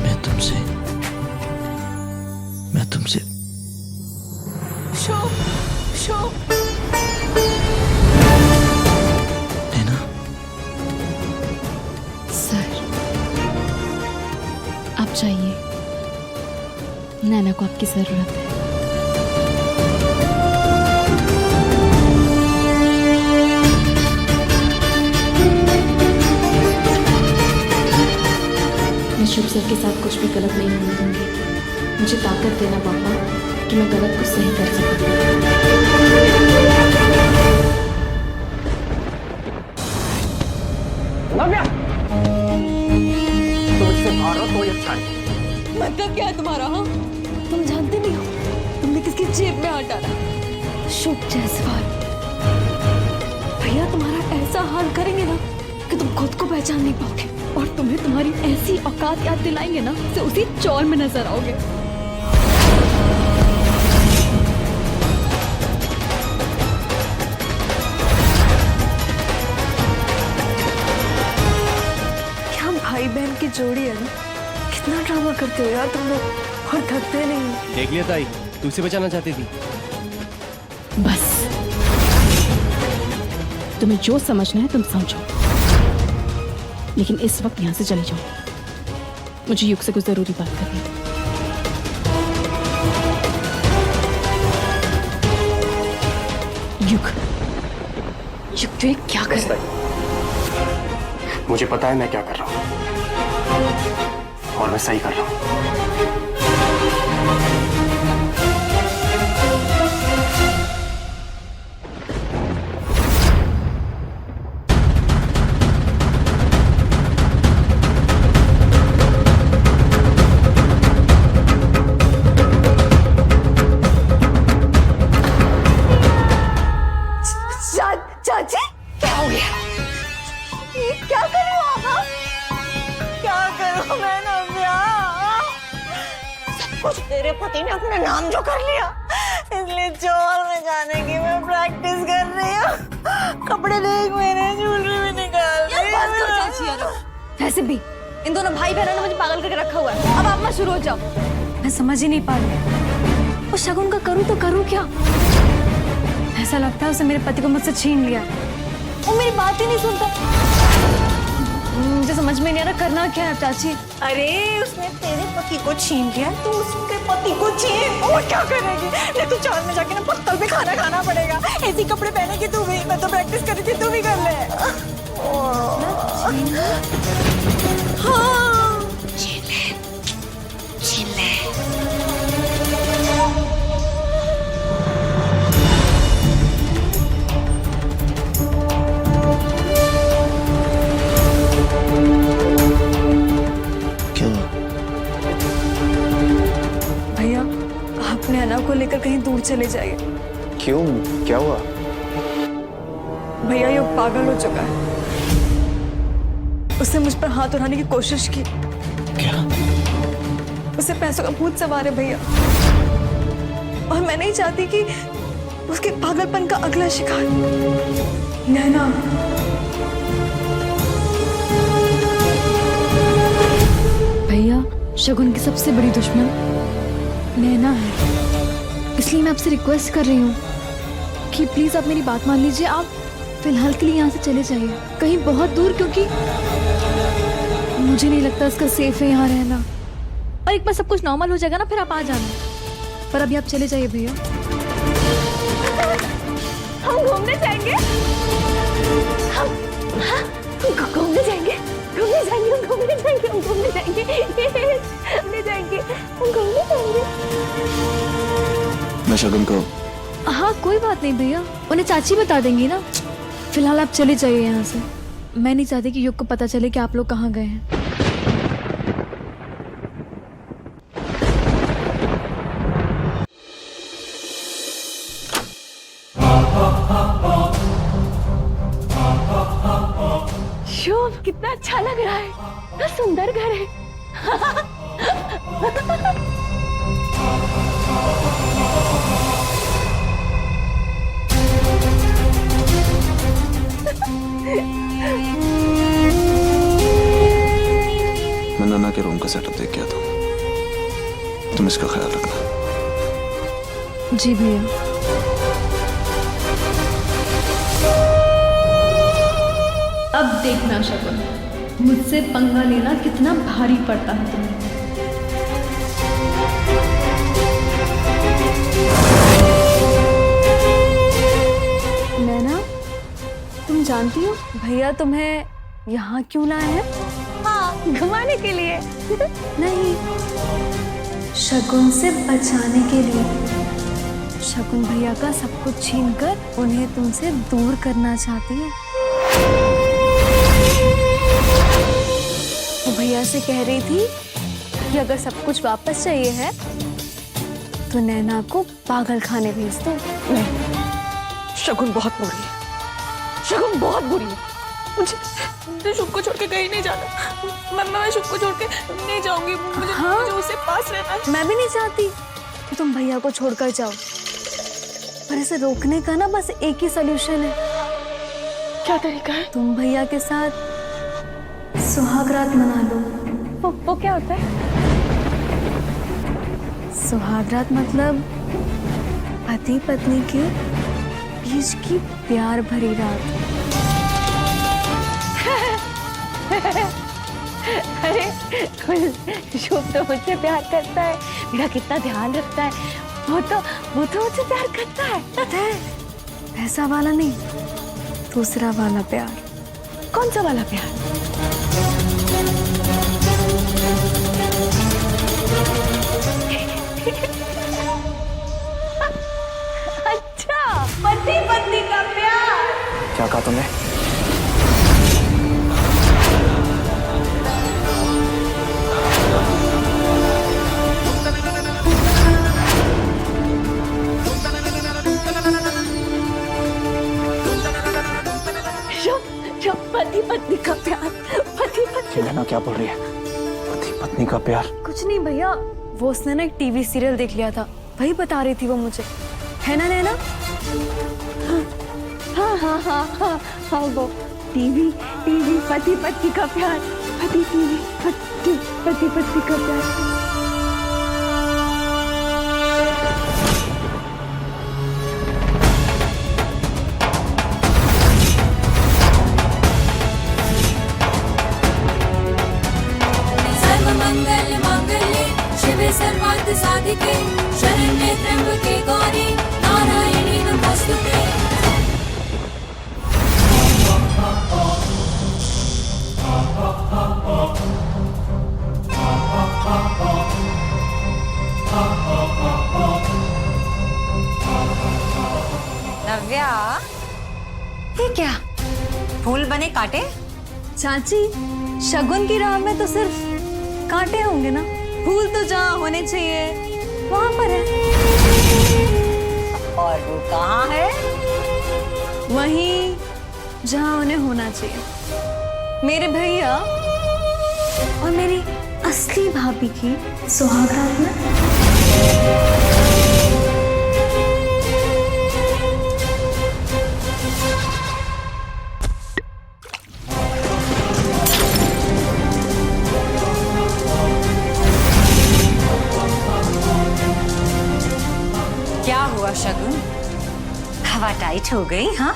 मैं तुमसे आप चाहिए, नैना को आपकी जरूरत है। मैं शुभ सर के साथ कुछ भी गलत नहीं होने दूंगी। मुझे ताकत देना पापा कि मैं गलत को सही कर सकूं। नव्या, तो ये अच्छा है। मतलब क्या है तुम्हारा? हाँ, तुम जानते नहीं हो तुमने किसकी जेब में हाथ डाला। शुभ जायसवाल भैया तुम्हारा ऐसा हाल करेंगे ना कि तुम खुद को पहचान नहीं पाओगे, और तुम्हें तुम्हारी ऐसी औकात याद दिलाएंगे ना तो उसी चौर में नजर आओगे। क्या भाई बहन की जोड़ी है ना? कितना ड्रामा करते हो यार तुम लोग, और थकते नहीं। देख लिया ताई, तू उसे बचाना चाहती थी। बस, तुम्हें जो समझना है तुम समझो, लेकिन इस वक्त यहां से चली जाओ। मुझे युग से कुछ जरूरी बात करनी है। युग, युग तू क्या कर रहा है? मुझे पता है मैं क्या कर रहा हूँ, और मैं सही कर रहा हूँ। चाची, क्या हो गया? ये क्या कर रहे हो आप? क्या करूं मैं नव्या? सब कुछ तेरे पति ने अपने नाम जो कर लिया, इसलिए चौल में जाने की मैं प्रैक्टिस कर रही हूँ। कपड़े देख, मैंने ज्वेलरी भी निकाल ली। वैसे भी इन दोनों भाई बहनों ने मुझे पागल करके रखा हुआ है। अब आप मत शुरू हो जाओ। मैं समझ ही नहीं पा रही उस शगुन का करूँ तो करूँ क्या? ऐसा लगता है उसे मेरे पति को मुझसे छीन लिया। वो मेरी बात ही नहीं सुनता। मुझे समझ में नहीं आ रहा करना क्या है चाची। अरे उसने तेरे पति को छीन लिया, तू उसके पति को छीन और क्या करेगी? नहीं तो चांद में जाके ना पत्तल पे खाना खाना पड़ेगा। ऐसी कपड़े पहनेगी तू भी, मैं तो प्रैक्टिस कर रही थी, तू भी कर ले। हाँ छीन ले, छीन ले। भैया आप नैना को लेकर कहीं दूर चले जाइए। क्यों, क्या हुआ? भैया ये पागल हो चुका है। उसने मुझ पर हाथ उठाने की कोशिश की। क्या? उसे पैसों का भूत सवार है भैया, और मैं नहीं चाहती कि उसके पागलपन का अगला शिकार नैना। भैया शगुन की सबसे बड़ी दुश्मन नैना है, इसलिए मैं आपसे रिक्वेस्ट कर रही हूँ कि प्लीज आप मेरी बात मान लीजिए। आप फिलहाल के लिए यहाँ से चले जाइए, कहीं बहुत दूर, क्योंकि मुझे नहीं लगता इसका सेफ है यहाँ रहना। और एक बार सब कुछ नॉर्मल हो जाएगा ना, फिर आप आ जाना। पर अभी आप चले जाइए भैया। हम घूमने जाएंगे, हम घूमने जाएंगे, घूमने जाएंगे, हम घूमने जाएंगे, हम घूमने जाएंगे, घूमने जाएंगे, हम घूमने जाएंगे। मैं शगुन को। हाँ कोई बात नहीं भैया, उन्हें चाची बता देंगी ना। फिलहाल आप चले जाइए यहाँ से। मैं नहीं चाहती कि युग को पता चले कि आप लोग कहाँ गए हैं। शुभ, कितना अच्छा लग रहा है, कितना सुंदर घर है। मैं नन्ना के रूम का सेटअप देख के आता हूँ, तुम इसका ख्याल रखना। जी भैया। अब देखना शगुन, मुझसे पंगा लेना कितना भारी पड़ता है तुम्हें। नैना, तुम जानती हो भैया तुम्हें यहाँ क्यों लाए हैं? हाँ, घुमाने के लिए। नहीं, शगुन से बचाने के लिए। शगुन भैया का सब कुछ छीनकर उन्हें तुमसे दूर करना चाहती है। वो भैया से कह रही थी कि अगर सब कुछ वापस चाहिए है तो नैना को पागल खाने भेज दो। नहीं, शगुन बहुत बुरी है, शगुन बहुत बुरी है। मुझे शुभ को छोड़ के कहीं नहीं जाना। मैं शुभ को छोड़ के नहीं जाऊंगी। मुझे उससे पास रहना है। मैं भी नहीं चाहती कि तुम भैया को छोड़कर जाओ, पर इसे रोकने का ना बस एक ही सॉल्यूशन है। क्या तरीका है? तुम भैया के साथ सुहाग रात मना लो। वो क्या होता है? सुहाग रात मतलब पति पत्नी के बीच की प्यार भरी रात। अरे शुभ तो मुझसे प्यार करता है, मेरा कितना ध्यान रखता है। वो तो मुझसे प्यार करता है। पता है, ऐसा वाला नहीं, दूसरा वाला प्यार। कौन सा वाला प्यार? अच्छा, पति पत्नी का प्यार। क्या कहा तुमने? पति पत्नी का प्यार, पति पत्नी। नैना क्या बोल रही है? पति पत्नी का प्यार? कुछ नहीं भैया, वो उसने ना एक टीवी सीरियल देख लिया था, वही बता रही थी वो मुझे। है ना नैना? हाँ, वो टीवी पति पत्नी का प्यार, पति पत्नी का प्यार। फूल बने कांटे? चाची, शगुन की राह में तो सिर्फ कांटे होंगे ना, फूल तो जहाँ होने चाहिए वहां पर है। और वो कहाँ है? वहीं जहाँ उन्हें होना चाहिए। मेरे भैया और मेरी असली भाभी की सुहागरात में। क्या हुआ शगुन? हवा टाइट हो गई? हाँ,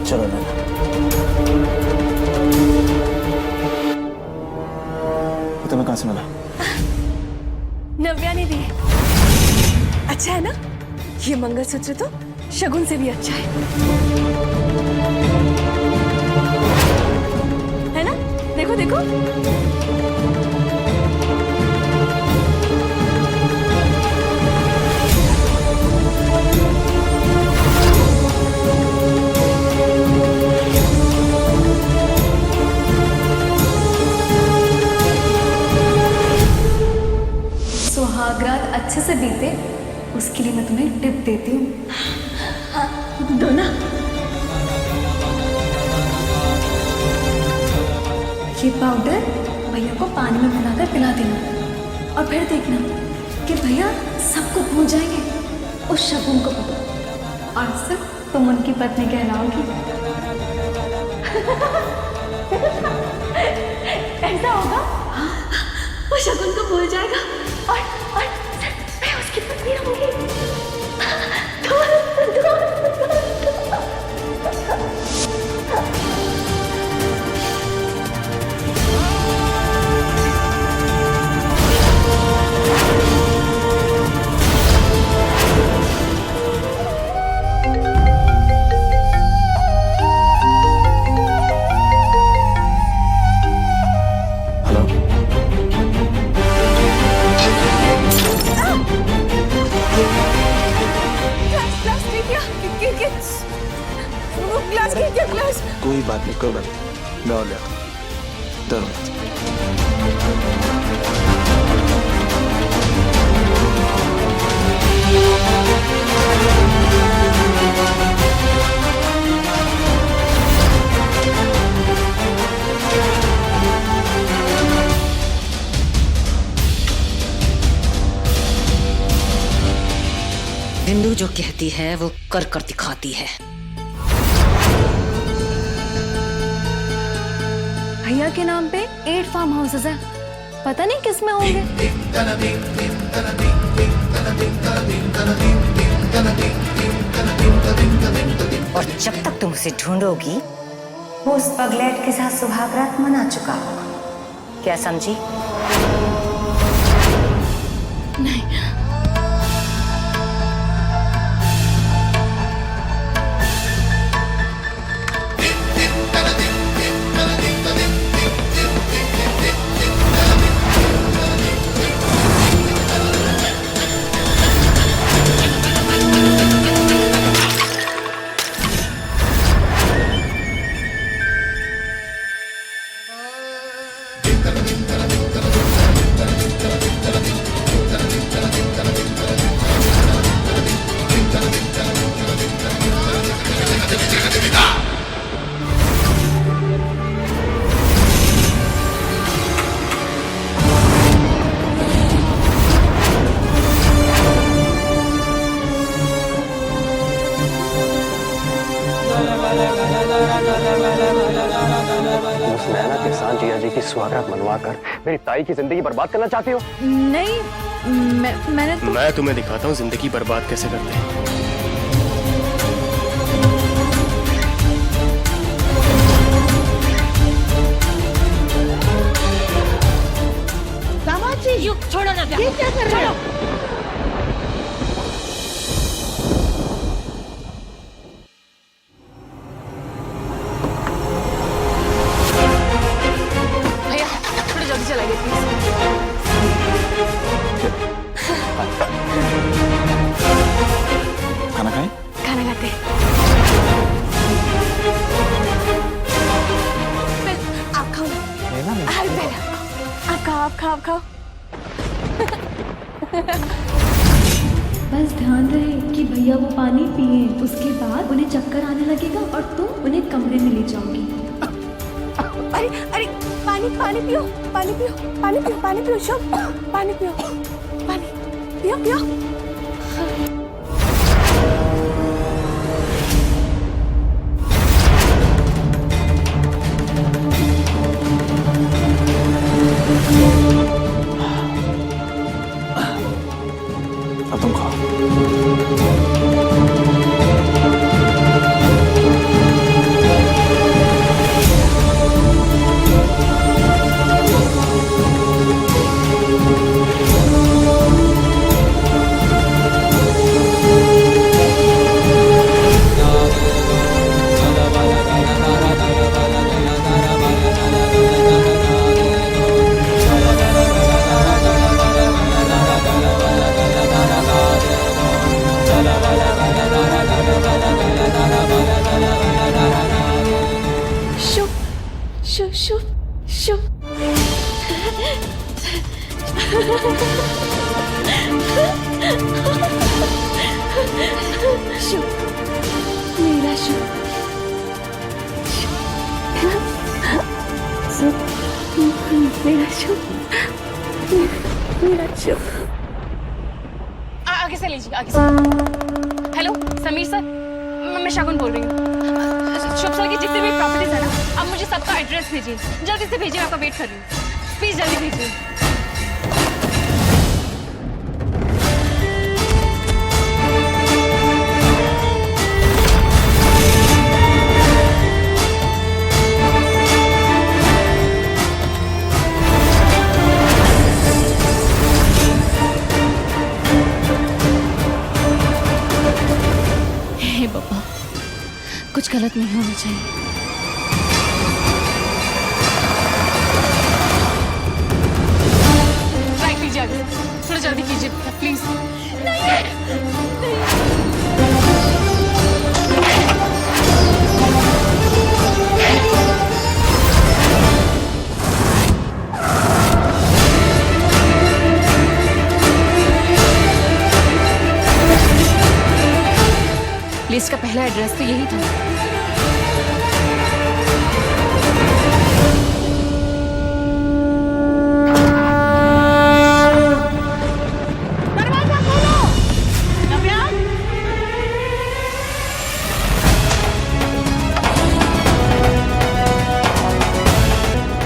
चलो नैना। ये तुम्हें कहाँ से मिला? नव्या ने दी। अच्छा है ना? ये मंगलसूत्र तो शगुन से भी अच्छा है ना? देखो देखो। सुहागरात अच्छे से बीते, उसके लिए मैं तुम्हें टिप देती हूँ। दो ना। ये पाउडर भैया को पानी में बनाकर पिला देना और फिर देखना कि भैया सबको भूल जाएंगे उस शगुन को। और सिर्फ तुम उनकी पत्नी कहलाओगी। ऐसा होगा वो शगुन को भूल जाएगा और मैं उसकी पत्नी रहूंगी। कोई बात नहीं, कोई बात नहीं, मैं और ले आता हूं। डरो मत। बिंदु जो कहती है वो कर कर दिखाती है। भैया के नाम पे 8 फार्म हाउसेस है, पता नहीं किस में होंगे। और जब तक तुम उसे ढूंढोगी वो उस पगलेट के साथ सुहागरात मना चुका होगा। क्या समझी? नहीं। उस नैना के साथ जिया जी की सुहागरात मनवा कर मेरी ताई की जिंदगी बर्बाद करना चाहती हो? नहीं, मैंने तो... मैं तुम्हें दिखाता हूँ जिंदगी बर्बाद कैसे करते हैं। दामाद जी, छोड़ो ना, ये क्या कर रहे हो? आप खाओ। बस ध्यान रहे कि भैया वो पानी पिए, उसके बाद उन्हें चक्कर आने लगेगा और तुम उन्हें कमरे में ले जाओगी। अरे अरे पानी पानी पियो, पानी पियो, पानी पियो, पानी पियो शुभ, पानी पियो, पानी पियो पियो। अब तुम खाओ। आगे से लीजिए, आगे से। हेलो समीर सर, मैं शगुन बोल रही हूँ। शुभ सर की जितनी भी प्रॉपर्टीज है ना, आप मुझे सबका एड्रेस भेजिए, जल्दी से भेजिए, मैं आपका वेट कर रही हूँ। प्लीज जल्दी भेजिए। कुछ गलत नहीं होना चाहिए। राइट लीजिए, आगे थोड़ा जल्दी कीजिए प्लीज। लिस्ट का पहला एड्रेस तो यही था। दरवाजा खोलो, नव्या।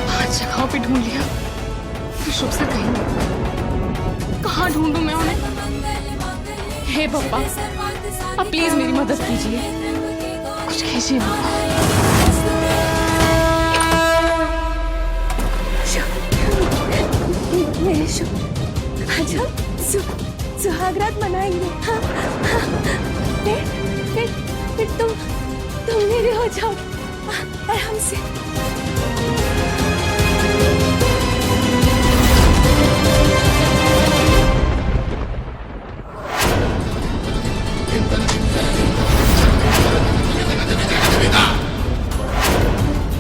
पांच जगहों पे ढूंढ लिया, फिर शुभ से कहीं कहाँ ढूंढूं मैं उन्हें? हे पापा, आप प्लीज मेरी मदद कीजिए, कुछ कीजिए। मेरे शुभ, आज हम सुहागरात मनाएंगे। हाँ, हाँ, फिर तुम मेरे हो जाओ और हमसे।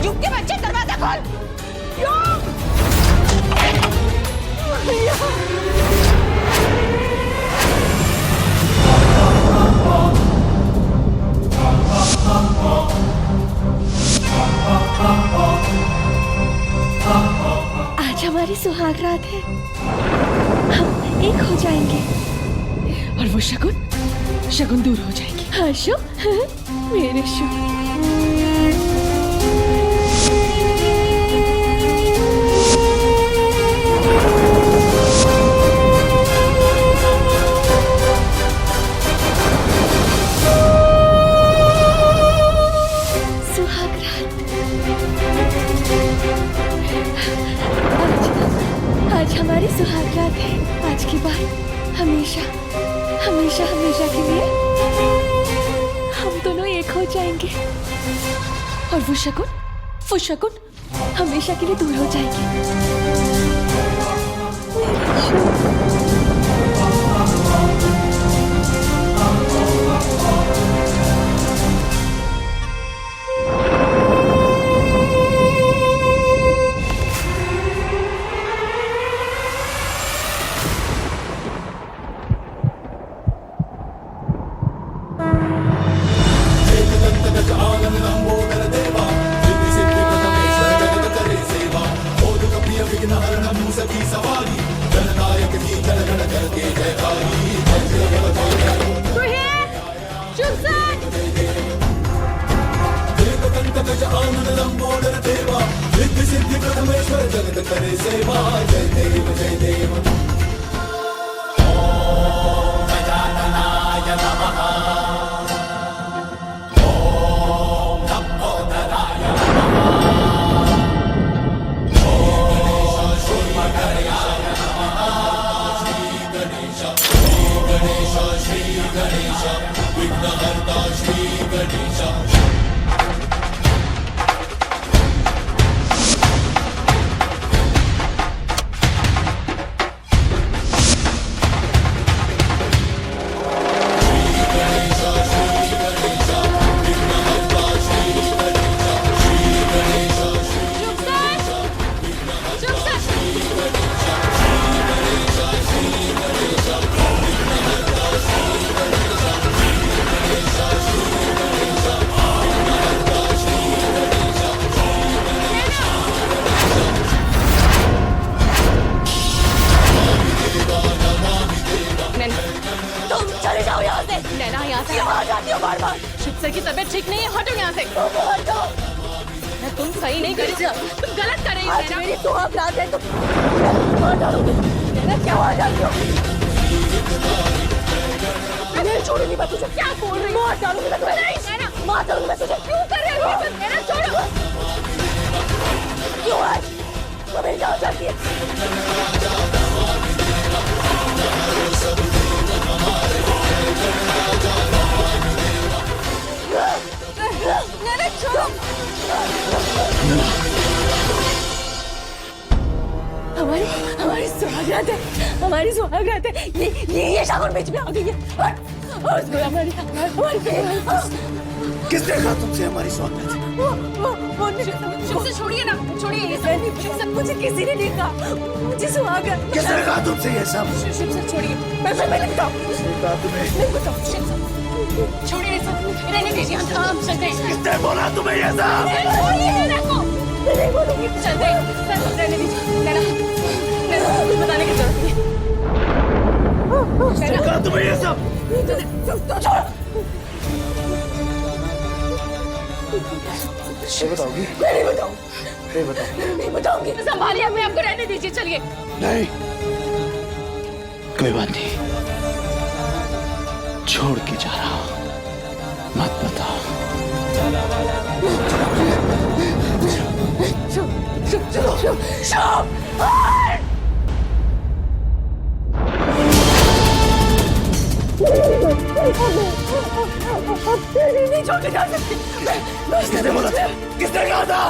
युग के बच्चे, दरवाजा खोल। युग! आज हमारी सुहागरात है, हम एक हो जाएंगे। और वो शगुन दूर हो जाएगी। हाँ शुभ, मेरे शुभ। आज हमारी सुहागरात है। आज के बाद हमेशा हमेशा हमेशा के लिए हम दोनों एक हो जाएंगे। और वो शगुन हमेशा के लिए दूर हो जाएगी। पंकज आनंद लंबोदर देवा रिद्धि सिद्धि प्रथमेश्वर जगत करे सेवा जय देव जय देव ओम गजाननाय नमः ओम लंबोदराय नमः ओम शूर्पकर्णाय नमः श्री गणेश श्री गणेश विघ्नहर्ता श्री गणेश सर की तबीयत ठीक नहीं है, हटो यहाँ से। तुम सही नहीं कर रही हो, तुम गलत कर रही हो। आज मेरी सुहाग रात है, तुम मार डालोगे। क्या हो जाती हो? मैं छोड़ूंगी मैं तुझे। क्या बोल रही हो? मार डालूंगी मैं तुझे। नहीं, मार डालूंगी मैं तुझे। क्यों कर रही हो? मेरा छोड़ो। क्यों है? वो मेरी जान जाती है। हमारी सुहागरात है, हमारी सुहागरात है। ये शागुन बीच में आ गई है। और हमारी किसने कहा तुमसे हमारी सुहागरात है? शुभ से छोड़िए ना, छोड़िए ये सब। मुझे किसी ने नहीं कहा मुझे सुहागरात। किसने कहा तुमसे ये सब? शुभ से छोड़िए। मैं नहीं बताऊँ। तुम्हें नहीं बताऊँ। छोड़िए ये सब, रहने दीजिए। हम चलते हैं। किसने बोला तुम्हें ये सब? छोड़िए मेरे को। नहीं बोलूंगी। चलते हैं। रहने दीजिए। नैना कुछ बताने की जरूरत नहीं। किसने कहा तुम्हें ये सब? तुम छोड़ो। नहीं बताओगी? मैं नहीं बताऊँ। नहीं बताऊंगी। संभालिए, मैं आपको रहने दीजिए। चलिए। नहीं, कोई बात नहीं, छोड़ के जा रहा हूं, मत बताओ। नहीं छोड़ के जा सकती। किसने बोला था? किसने कहा था?